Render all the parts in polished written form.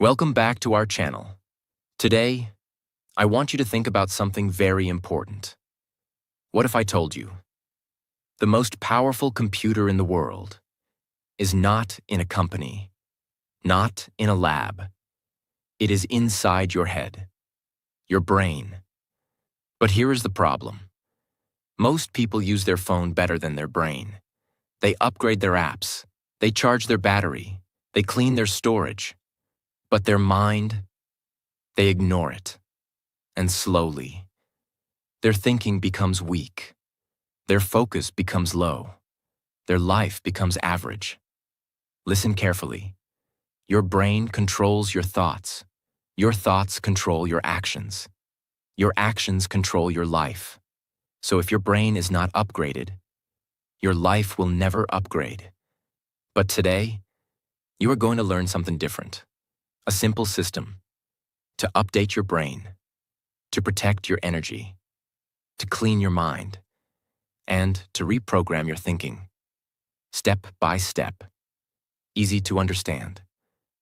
Welcome back to our channel. Today, I want you to think about something very important. What if I told you the most powerful computer in the world is not in a company, not in a lab. It is inside your head, your brain. But here is the problem. Most people use their phone better than their brain. They upgrade their apps, they charge their battery, they clean their storage. But their mind, they ignore it. And slowly, their thinking becomes weak. Their focus becomes low. Their life becomes average. Listen carefully. Your brain controls your thoughts. Your thoughts control your actions. Your actions control your life. So if your brain is not upgraded, your life will never upgrade. But today, you are going to learn something different. A simple system to update your brain, to protect your energy, to clean your mind, and to reprogram your thinking. Step by step. Easy to understand,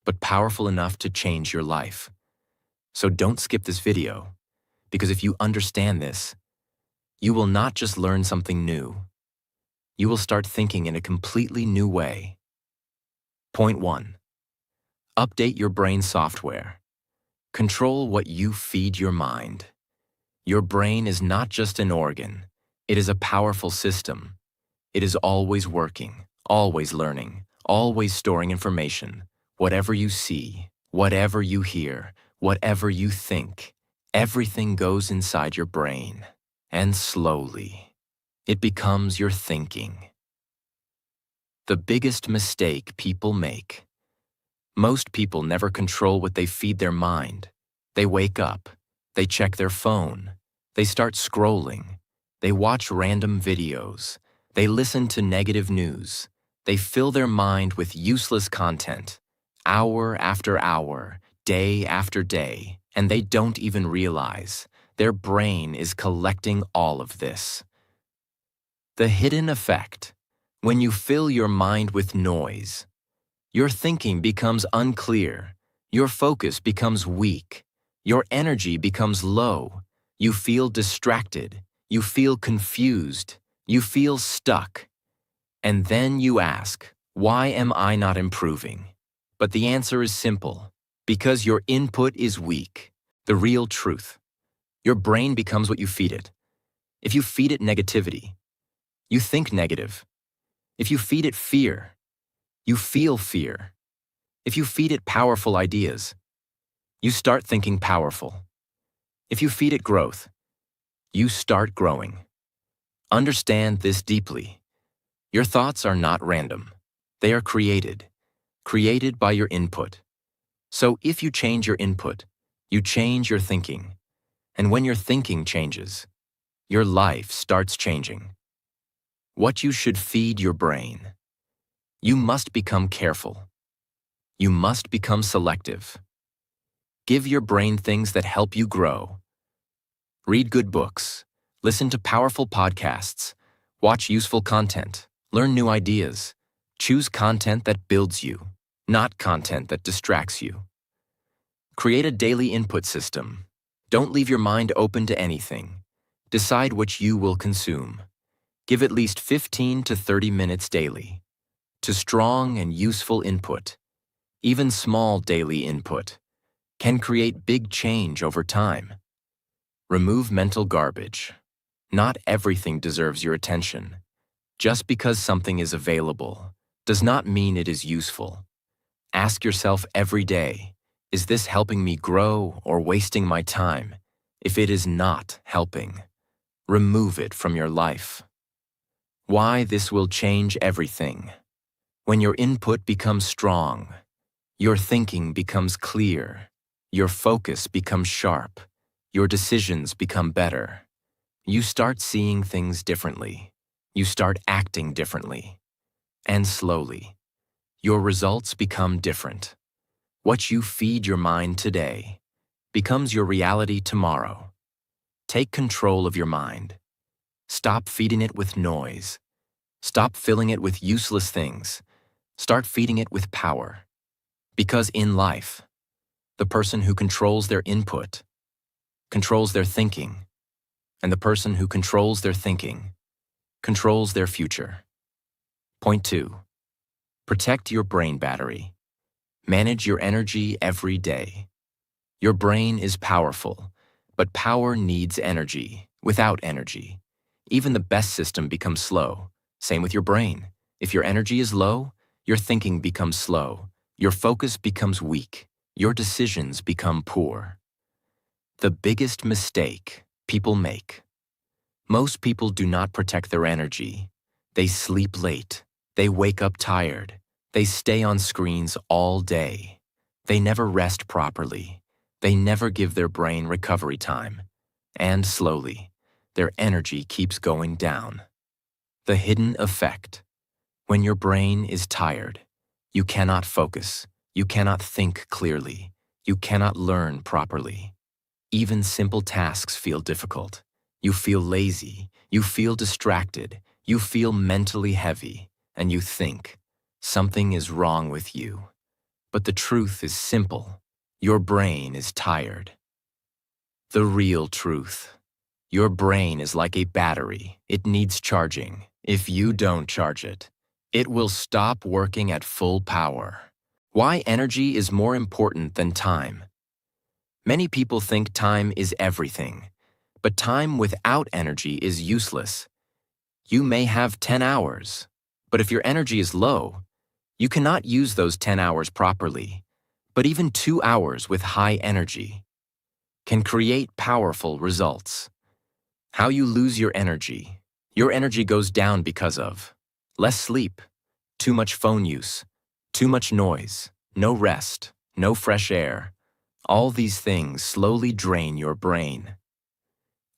but powerful enough to change your life. So don't skip this video, because if you understand this, you will not just learn something new. You will start thinking in a completely new way. Point 1. Update your brain software. Control what you feed your mind. Your brain is not just an organ. It is a powerful system. It is always working, always learning, always storing information. Whatever you see, whatever you hear, whatever you think, everything goes inside your brain. And slowly, it becomes your thinking. The biggest mistake people make. Most people never control what they feed their mind. They wake up, they check their phone, they start scrolling, they watch random videos, they listen to negative news, they fill their mind with useless content, hour after hour, day after day, and they don't even realize their brain is collecting all of this. The hidden effect: when you fill your mind with noise, your thinking becomes unclear, your focus becomes weak, your energy becomes low, you feel distracted, you feel confused, you feel stuck. And then you ask, why am I not improving? But the answer is simple: because your input is weak. The real truth: your brain becomes what you feed it. If you feed it negativity, you think negative. If you feed it fear, you feel fear. If you feed it powerful ideas, you start thinking powerful. If you feed it growth, you start growing. Understand this deeply. Your thoughts are not random. They are created by your input. So if you change your input, you change your thinking. And when your thinking changes, your life starts changing. What you should feed your brain. You must become careful. You must become selective. Give your brain things that help you grow. Read good books, listen to powerful podcasts, watch useful content, learn new ideas. Choose content that builds you, not content that distracts you. Create a daily input system. Don't leave your mind open to anything. Decide what you will consume. Give at least 15 to 30 minutes daily to strong and useful input. Even small daily input can create big change over time. Remove mental garbage. Not everything deserves your attention. Just because something is available does not mean it is useful. Ask yourself every day, is this helping me grow or wasting my time? If it is not helping, remove it from your life. Why this will change everything. When your input becomes strong, your thinking becomes clear, your focus becomes sharp, your decisions become better. You start seeing things differently. You start acting differently. And slowly, your results become different. What you feed your mind today becomes your reality tomorrow. Take control of your mind. Stop feeding it with noise. Stop filling it with useless things. Start feeding it with power. Because in life, The person who controls their input controls their thinking, and the person who controls their thinking controls their future. Point 2. Protect your brain battery. Manage your energy every day. Your brain is powerful, but power needs energy. Without energy, even the best system becomes slow. Same with your brain. If your energy is low, your thinking becomes slow, your focus becomes weak, your decisions become poor. The biggest mistake people make. Most people do not protect their energy. They sleep late. They wake up tired. They stay on screens all day. They never rest properly. They never give their brain recovery time. And slowly, their energy keeps going down. The hidden effect. When your brain is tired, you cannot focus. You cannot think clearly. You cannot learn properly. Even simple tasks feel difficult. You feel lazy. You feel distracted. You feel mentally heavy. And you think, something is wrong with you. But the truth is simple. Your brain is tired. The real truth. Your brain is like a battery. It needs charging. If you don't charge it, it will stop working at full power. Why energy is more important than time. Many people think time is everything, but time without energy is useless. You may have 10 hours, but if your energy is low, you cannot use those 10 hours properly. But even 2 hours with high energy can create powerful results. How you lose your energy. Your energy goes down because of less sleep, too much phone use, too much noise, no rest, no fresh air. All these things slowly drain your brain.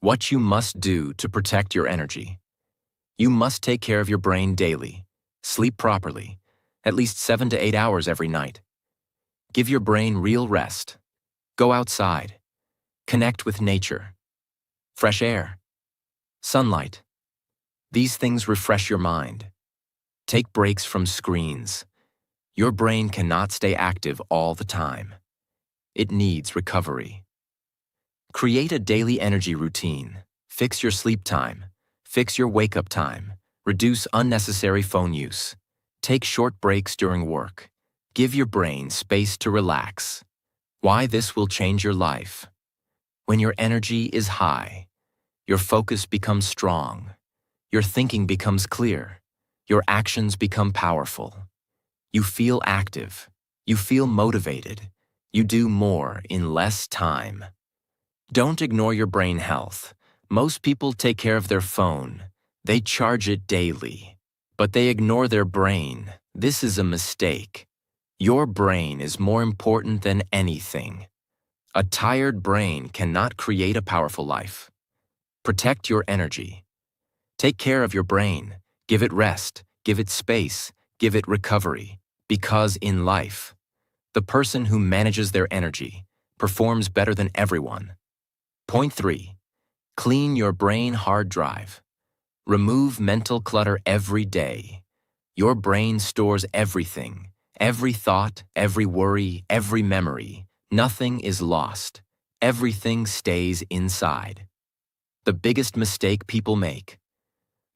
What you must do to protect your energy. You must take care of your brain daily. Sleep properly, at least 7 to 8 hours every night. Give your brain real rest. Go outside. Connect with nature. Fresh air. Sunlight. These things refresh your mind. Take breaks from screens. Your brain cannot stay active all the time. It needs recovery. Create a daily energy routine. Fix your sleep time. Fix your wake-up time. Reduce unnecessary phone use. Take short breaks during work. Give your brain space to relax. Why this will change your life. When your energy is high, your focus becomes strong. Your thinking becomes clear. Your actions become powerful. You feel active. You feel motivated. You do more in less time. Don't ignore your brain health. Most people take care of their phone. They charge it daily. But they ignore their brain. This is a mistake. Your brain is more important than anything. A tired brain cannot create a powerful life. Protect your energy. Take care of your brain. Give it rest. Give it space. Give it recovery. Because in life, the person who manages their energy performs better than everyone. Point 3. Clean your brain hard drive. Remove mental clutter every day. Your brain stores everything. Every thought, every worry, every memory. Nothing is lost. Everything stays inside. The biggest mistake people make.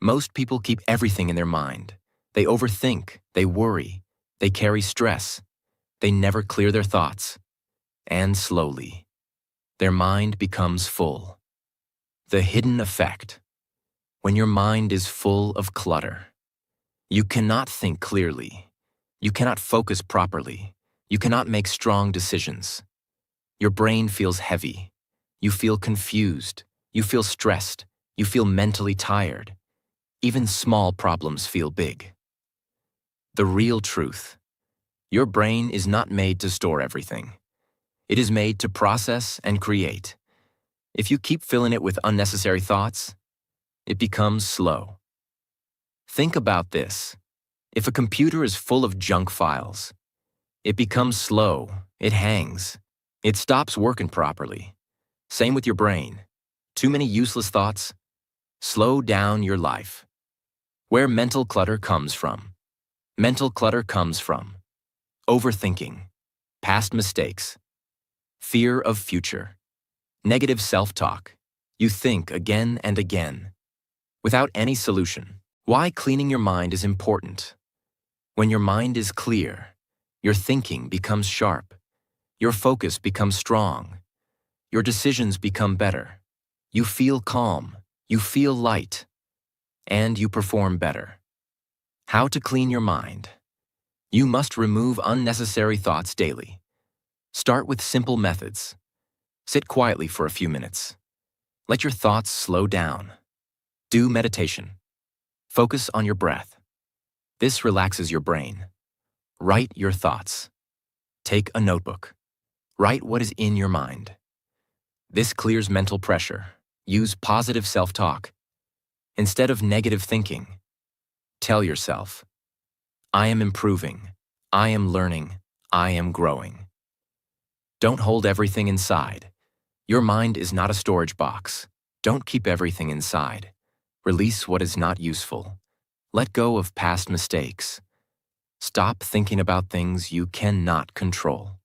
Most people keep everything in their mind. They overthink, they worry, they carry stress. They never clear their thoughts. And slowly, their mind becomes full. The hidden effect. When your mind is full of clutter, you cannot think clearly. You cannot focus properly. You cannot make strong decisions. Your brain feels heavy. You feel confused. You feel stressed. You feel mentally tired. Even small problems feel big. The real truth. Your brain is not made to store everything. It is made to process and create. If you keep filling it with unnecessary thoughts, it becomes slow. Think about this. If a computer is full of junk files, it becomes slow, it hangs, it stops working properly. Same with your brain. Too many useless thoughts? Slow down your life. Where mental clutter comes from. Mental clutter comes from overthinking, past mistakes, Fear of future. Negative self-talk. You think again and again, without any solution. Why cleaning your mind is important. When your mind is clear, your thinking becomes sharp, your focus becomes strong, your decisions become better. You feel calm, you feel light, and you perform better. How to clean your mind. You must remove unnecessary thoughts daily. Start with simple methods. Sit quietly for a few minutes. Let your thoughts slow down. Do meditation. Focus on your breath. This relaxes your brain. Write your thoughts. Take a notebook. Write what is in your mind. This clears mental pressure. Use positive self-talk. Instead of negative thinking, tell yourself, I am improving, I am learning, I am growing. Don't hold everything inside. Your mind is not a storage box. Don't keep everything inside. Release what is not useful. Let go of past mistakes. Stop thinking about things you cannot control.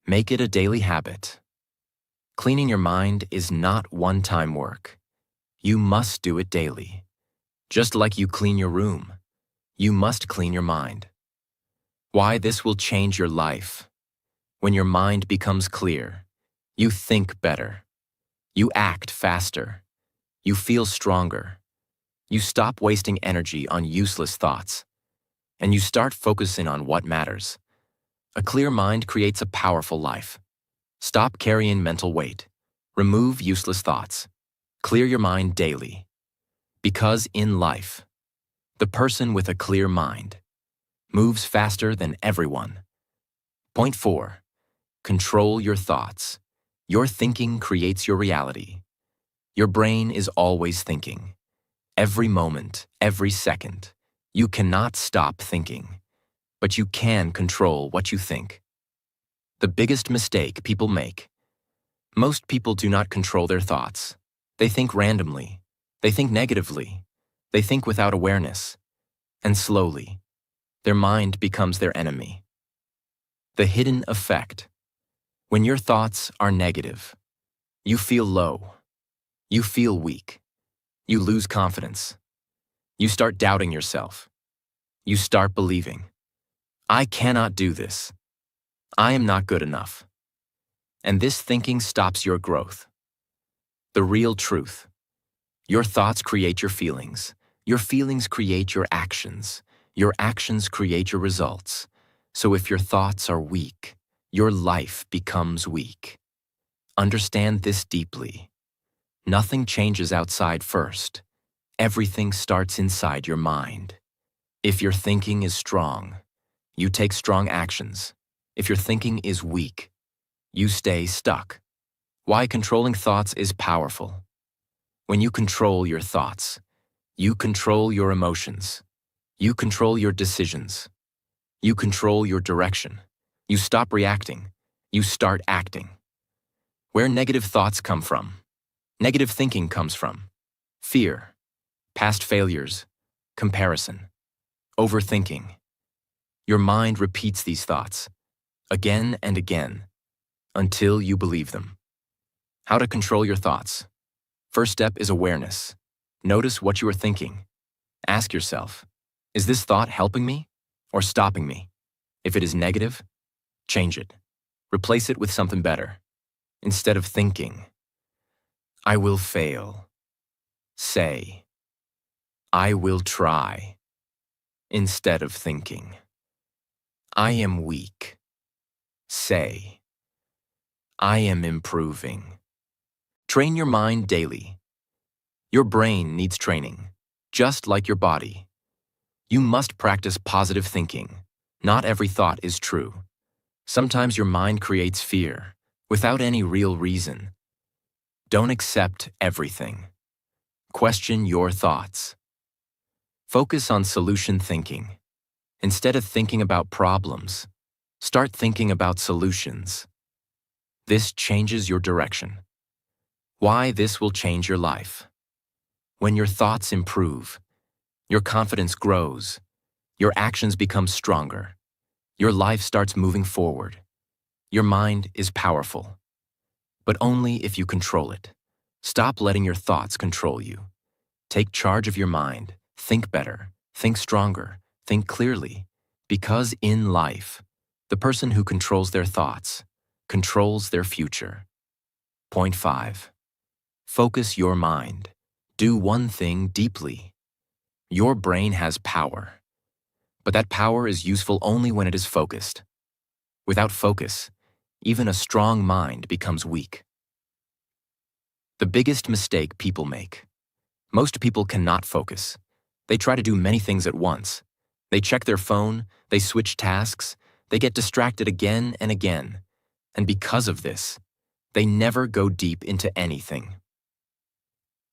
Make it a daily habit. Cleaning your mind is not one-time work. You must do it daily. Just like you clean your room, you must clean your mind. Why this will change your life. When your mind becomes clear, you think better. You act faster. You feel stronger. You stop wasting energy on useless thoughts. And you start focusing on what matters. A clear mind creates a powerful life. Stop carrying mental weight. Remove useless thoughts. Clear your mind daily. Because in life, the person with a clear mind moves faster than everyone. Point 4. Control your thoughts. Your thinking creates your reality. Your brain is always thinking. Every moment, every second. You cannot stop thinking, but you can control what you think. The biggest mistake people make. Most people do not control their thoughts. They think randomly. They think negatively. They think without awareness. And slowly, their mind becomes their enemy. The hidden effect. When your thoughts are negative, you feel low. You feel weak. You lose confidence. You start doubting yourself. You start believing, I cannot do this. I am not good enough. And this thinking stops your growth. The real truth. Your thoughts create your feelings. Your feelings create your actions. Your actions create your results. So if your thoughts are weak, your life becomes weak. Understand this deeply. Nothing changes outside first. Everything starts inside your mind. If your thinking is strong, you take strong actions. If your thinking is weak, you stay stuck. Why controlling thoughts is powerful. When you control your thoughts, you control your emotions. You control your decisions. You control your direction. You stop reacting. You start acting. Where negative thoughts come from. Negative thinking comes from fear, past failures, comparison, overthinking. Your mind repeats these thoughts again and again until you believe them. How to control your thoughts. First step is awareness. Notice what you are thinking. Ask yourself, is this thought helping me or stopping me? If it is negative, change it. Replace it with something better. Instead of thinking, I will fail, say, I will try. Instead of thinking, I am weak, say, I am improving. Train your mind daily. Your brain needs training, just like your body. You must practice positive thinking. Not every thought is true. Sometimes your mind creates fear, without any real reason. Don't accept everything. Question your thoughts. Focus on solution thinking. Instead of thinking about problems, start thinking about solutions. This changes your direction. Why this will change your life. When your thoughts improve, your confidence grows, your actions become stronger, your life starts moving forward. Your mind is powerful, but only if you control it. Stop letting your thoughts control you. Take charge of your mind. Think better, think stronger, think clearly. Because in life, the person who controls their thoughts controls their future. Point 5. Focus your mind. Do one thing deeply. Your brain has power, but that power is useful only when it is focused. Without focus, even a strong mind becomes weak. The biggest mistake people make. Most people cannot focus. They try to do many things at once. They check their phone, they switch tasks, they get distracted again and again. And because of this, they never go deep into anything.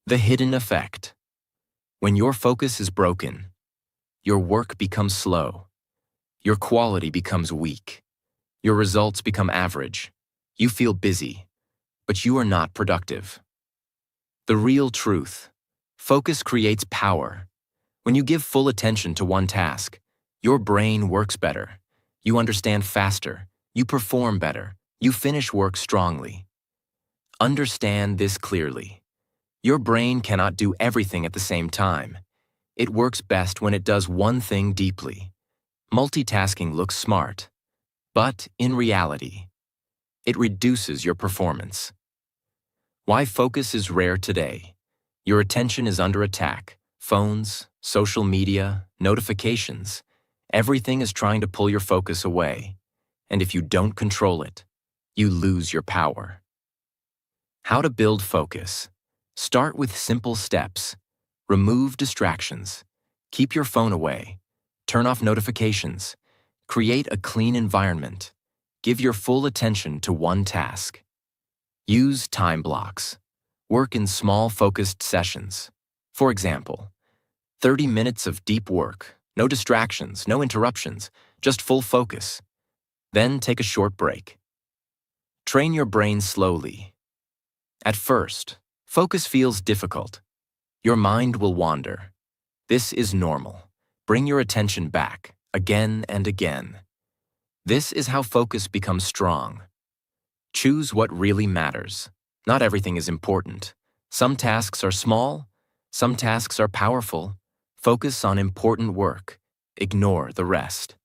The hidden effect. When your focus is broken, your work becomes slow, your quality becomes weak, your results become average, you feel busy, but you are not productive. The real truth. Focus creates power. When you give full attention to one task, your brain works better. You understand faster. You perform better. You finish work strongly. Understand this clearly. Your brain cannot do everything at the same time. It works best when it does one thing deeply. Multitasking looks smart, but in reality, it reduces your performance. Why focus is rare today. Your attention is under attack. Phones, social media, notifications. Everything is trying to pull your focus away. And if you don't control it, you lose your power. How to build focus. Start with simple steps. Remove distractions. Keep your phone away. Turn off notifications. Create a clean environment. Give your full attention to one task. Use time blocks. Work in small, focused sessions. For example, 30 minutes of deep work, no distractions, no interruptions, just full focus. Then take a short break. Train your brain slowly. At first, focus feels difficult. Your mind will wander. This is normal. Bring your attention back, again and again. This is how focus becomes strong. Choose what really matters. Not everything is important. Some tasks are small, some tasks are powerful. Focus on important work. Ignore the rest.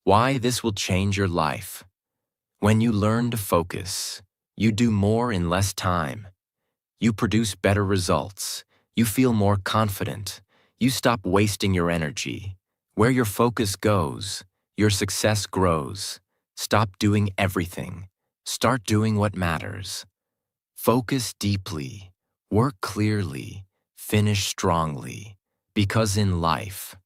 Why this will change your life. When you learn to focus, you do more in less time. You produce better results. You feel more confident. You stop wasting your energy. Where your focus goes, your success grows. Stop doing everything. Start doing what matters. Focus deeply. Work clearly. Finish strongly. Because in life,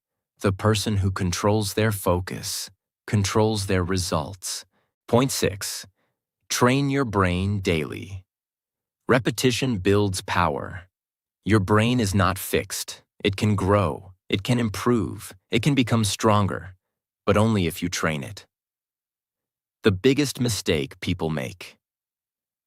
the person who controls their focus controls their results. Point 6. Train your brain daily. Repetition builds power. Your brain is not fixed. It can grow. It can improve. It can become stronger, but only if you train it. The biggest mistake people make.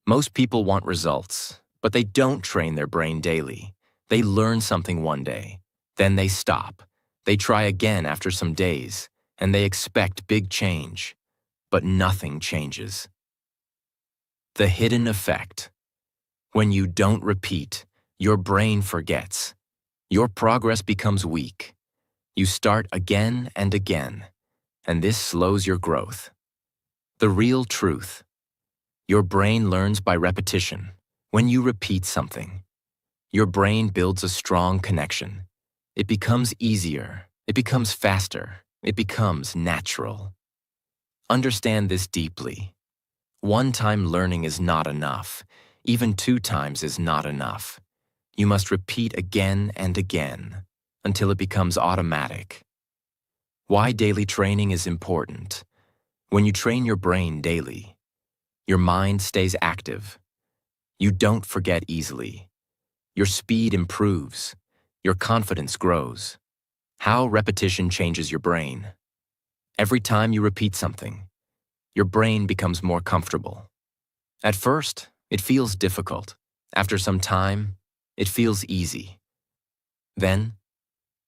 Most people want results, but they don't train their brain daily. They learn something one day, then they stop. They try again after some days, and they expect big change, but nothing changes. The hidden effect. When you don't repeat, your brain forgets. Your progress becomes weak. You start again and again, and this slows your growth. The real truth. Your brain learns by repetition. When you repeat something, your brain builds a strong connection. It becomes easier. It becomes faster. It becomes natural. Understand this deeply. One-time learning is not enough. Even 2 times is not enough. You must repeat again and again until it becomes automatic. Why daily training is important. When you train your brain daily, your mind stays active. You don't forget easily. Your speed improves. Your confidence grows. How repetition changes your brain. Every time you repeat something, your brain becomes more comfortable. At first, it feels difficult. After some time, it feels easy. Then,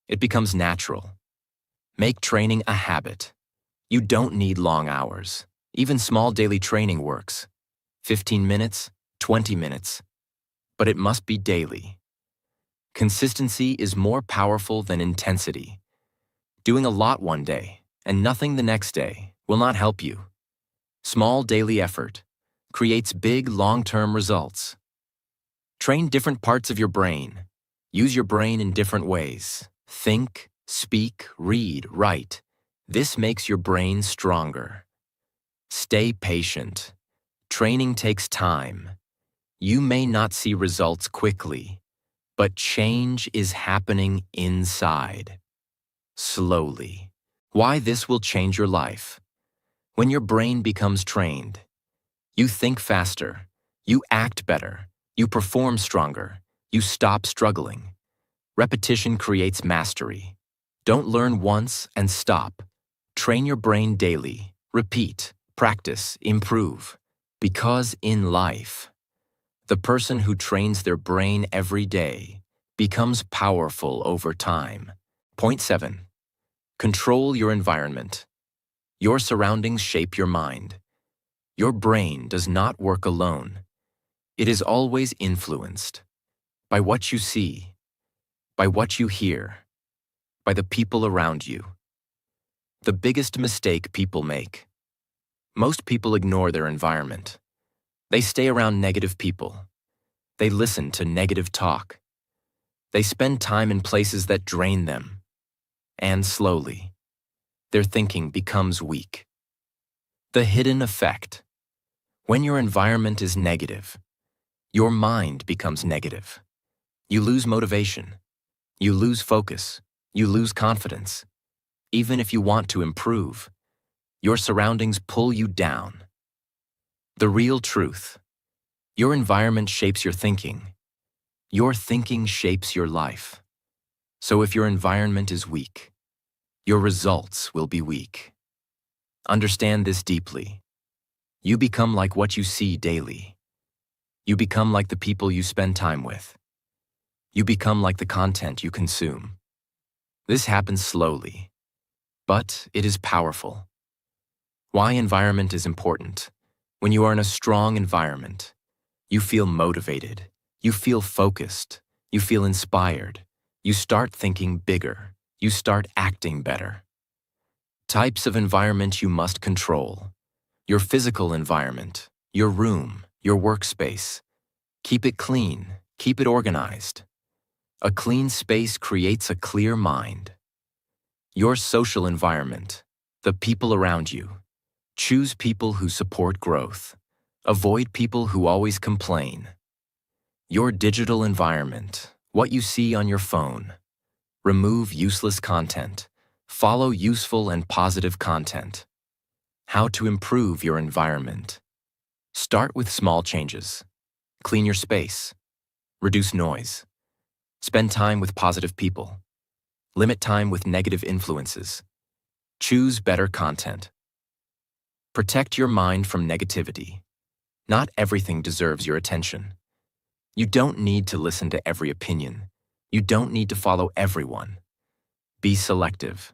it becomes natural. Make training a habit. You don't need long hours. Even small daily training works. 15 minutes, 20 minutes. But it must be daily. Consistency is more powerful than intensity. Doing a lot one day and nothing the next day will not help you. Small daily effort creates big long-term results. Train different parts of your brain. Use your brain in different ways. Think, speak, read, write. This makes your brain stronger. Stay patient. Training takes time. You may not see results quickly, but change is happening inside. Slowly. Why this will change your life? When your brain becomes trained, you think faster, you act better, you perform stronger, you stop struggling. Repetition creates mastery. Don't learn once and stop. Train your brain daily. Repeat, practice, improve. Because in life, the person who trains their brain every day becomes powerful over time. Point 7. Control your environment. Your surroundings shape your mind. Your brain does not work alone. It is always influenced by what you see, by what you hear, by the people around you. The biggest mistake people make. Most people ignore their environment. They stay around negative people. They listen to negative talk. They spend time in places that drain them. And slowly, their thinking becomes weak. The hidden effect. When your environment is negative, your mind becomes negative. You lose motivation. You lose focus. You lose confidence. Even if you want to improve, your surroundings pull you down. The real truth. Your environment shapes your thinking. Your thinking shapes your life. So if your environment is weak, your results will be weak. Understand this deeply. You become like what you see daily. You become like the people you spend time with. You become like the content you consume. This happens slowly, but it is powerful. Why environment is important? When you are in a strong environment, you feel motivated, you feel focused, you feel inspired, you start thinking bigger, you start acting better. Types of environment you must control. Your physical environment, your room, your workspace. Keep it clean, keep it organized. A clean space creates a clear mind. Your social environment, the people around you. Choose people who support growth. Avoid people who always complain. Your digital environment, what you see on your phone. Remove useless content. Follow useful and positive content. How to improve your environment. Start with small changes. Clean your space. Reduce noise. Spend time with positive people. Limit time with negative influences. Choose better content. Protect your mind from negativity. Not everything deserves your attention. You don't need to listen to every opinion. You don't need to follow everyone. Be selective.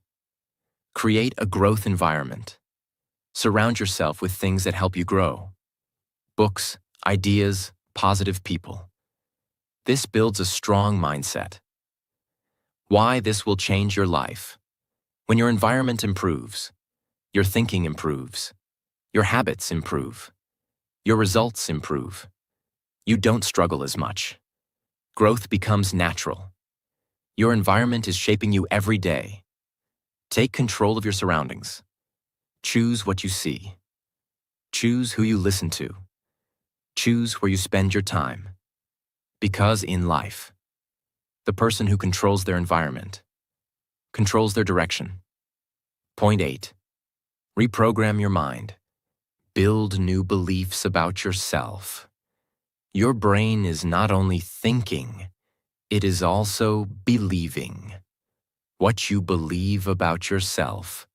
Create a growth environment. Surround yourself with things that help you grow. Books, ideas, positive people. This builds a strong mindset. Why this will change your life. When your environment improves, your thinking improves, your habits improve, your results improve. You don't struggle as much. Growth becomes natural. Your environment is shaping you every day. Take control of your surroundings. Choose what you see. Choose who you listen to. Choose where you spend your time. Because in life, the person who controls their environment controls their direction. Point 8. Reprogram your mind. Build new beliefs about yourself. Your brain is not only thinking, it is also believing. What you believe about yourself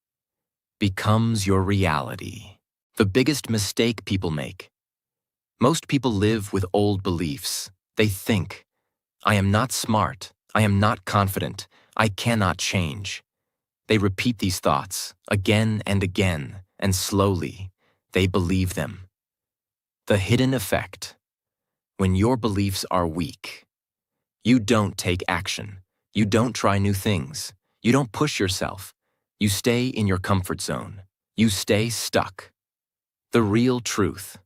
becomes your reality. The biggest mistake people make. Most people live with old beliefs. They think, I am not smart, I am not confident, I cannot change. They repeat these thoughts again and again, and slowly, They believe them. The hidden effect. When your beliefs are weak, you don't take action. You don't try new things. You don't push yourself. You stay in your comfort zone. You stay stuck. The real truth.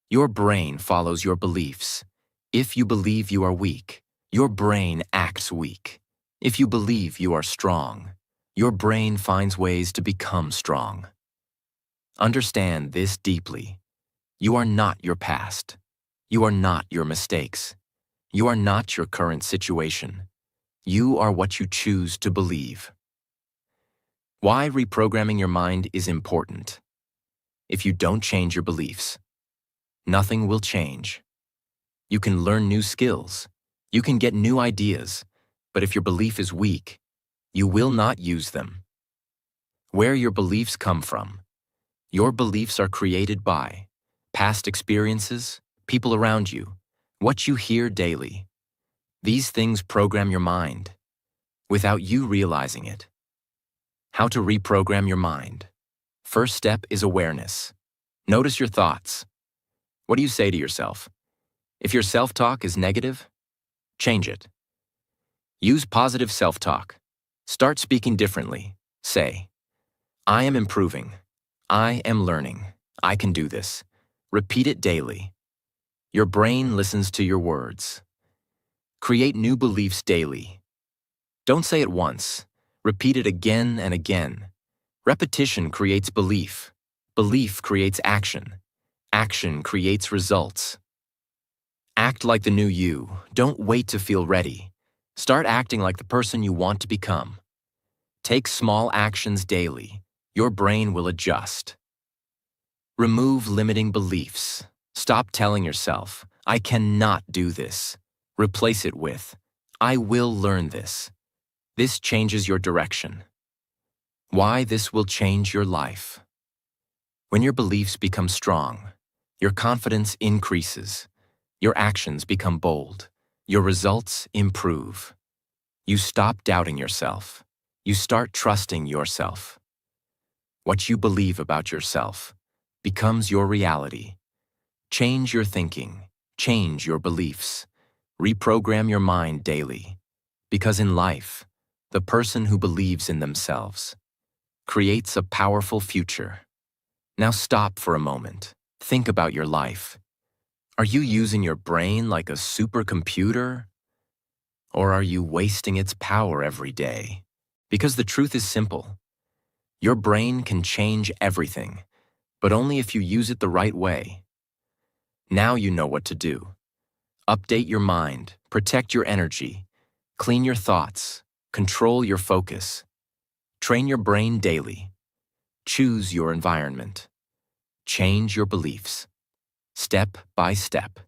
Your brain follows your beliefs. If you believe you are weak, your brain acts weak. If you believe you are strong, your brain finds ways to become strong. Understand this deeply. You are not your past. You are not your mistakes. You are not your current situation. You are what you choose to believe. Why reprogramming your mind is important. If you don't change your beliefs, nothing will change. You can learn new skills. You can get new ideas. But if your belief is weak, you will not use them. Where your beliefs come from. Your beliefs are created by past experiences, people around you, what you hear daily. These things program your mind without you realizing it. How to reprogram your mind. First step is awareness. Notice your thoughts. What do you say to yourself? If your self-talk is negative, change it. Use positive self-talk. Start speaking differently. Say, I am improving. I am learning. I can do this. Repeat it daily. Your brain listens to your words. Create new beliefs daily. Don't say it once. Repeat it again and again. Repetition creates belief. Belief creates action. Action creates results. Act like the new you. Don't wait to feel ready. Start acting like the person you want to become. Take small actions daily. Your brain will adjust. Remove limiting beliefs. Stop telling yourself, I cannot do this. Replace it with, I will learn this. This changes your direction. Why this will change your life. When your beliefs become strong, your confidence increases. Your actions become bold. Your results improve. You stop doubting yourself. You start trusting yourself. What you believe about yourself becomes your reality. Change your thinking. Change your beliefs. Reprogram your mind daily. Because in life, the person who believes in themselves creates a powerful future. Now stop for a moment. Think about your life. Are you using your brain like a supercomputer? Or are you wasting its power every day? Because the truth is simple. Your brain can change everything, but only if you use it the right way. Now you know what to do. Update your mind, protect your energy, clean your thoughts, control your focus. Train your brain daily. Choose your environment. Change your beliefs. Step by step.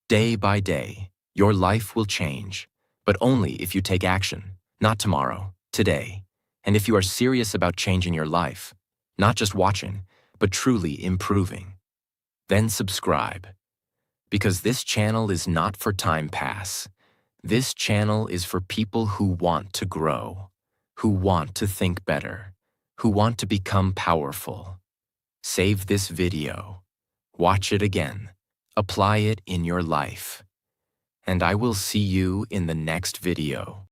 Day by day, your life will change, but only if you take action, not tomorrow, today. And if you are serious about changing your life, not just watching, but truly improving. Then subscribe. Because this channel is not for time pass. This channel is for people who want to grow, who want to think better, who want to become powerful. Save this video. Watch it again. Apply it in your life. And I will see you in the next video.